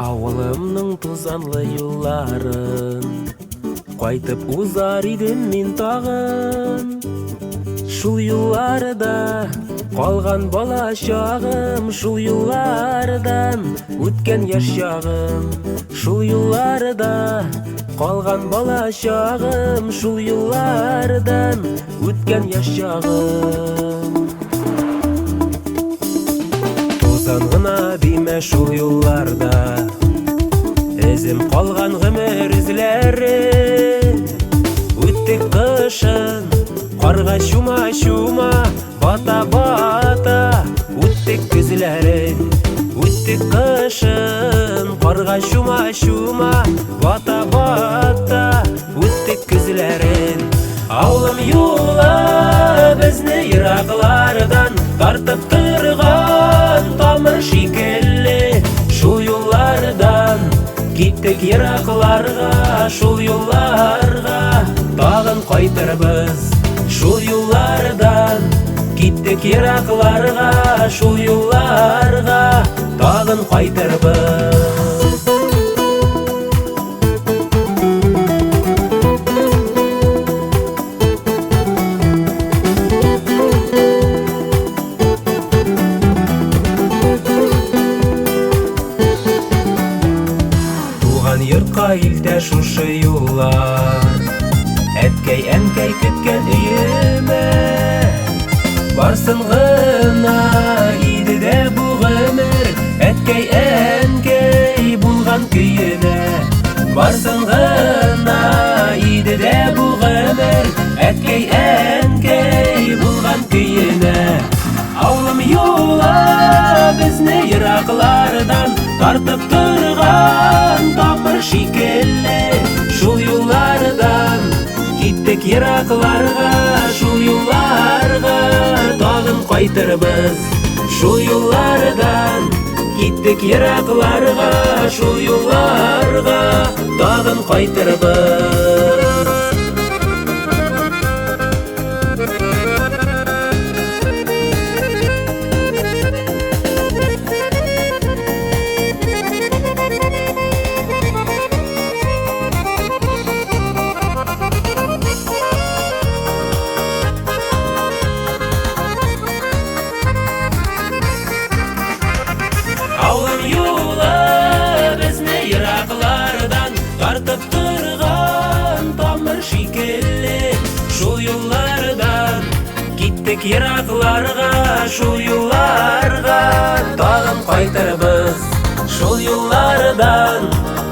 Ауылымның тозанлы юлларын кайтып узар идем мин тагын. Шул юлларда калган бала чагым, шул юллардан үткән яшь чагым. Шул юлларда калган бала чагым, шул юллардан үткән яшь чагым. Тузан гына диме шул юлларда, эзем калган гомер изләре. Үттек кышын карга чума-чума, бата-бата үттек күзләрен. Үттек кышын карга чума-чума, бата-бата үттек күзләрен. Авылым юлы безне ераклардан тартып торган тамыр шикелле. Шул юллардан киттек еракларга, шул юлларга тагын кайтырбыз. Шул юллардан киттек еракларга, шул юлларга тагын кайтырбыз. Туган йортка илтә шушы юллар, әткәй, әнкәй көткән өемә. Барсын гына иде дә бу гомер, әткәй, әнкәй булган көенә. Барсын гына иде дә бу гомер, әткәй, әнкәй булган көенә. Авылым юлы безне ераклардан тартып торган тамыр шикелле. Шул юллардан киттек еракларга, шул юлларга тагын кайтырбыз. Шул юллардан киттек еракларга, шул юлларга тагын кайтырбыз. Авылым юлы безне ераклардан тартып торган тамыр шикелле. Шул юллардан киттек еракларга, шул юлларга тагын кайтырбыз. Шул юллардан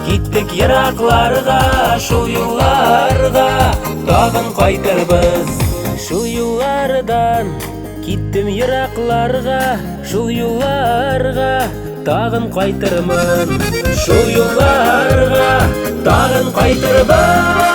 киттек еракларга, шул юлларга тагын кайтырбыз. Шул юллардан киттем еракларга, шул юлларга тагын кайтырмын. Шул юлларга тагын кайтырмын.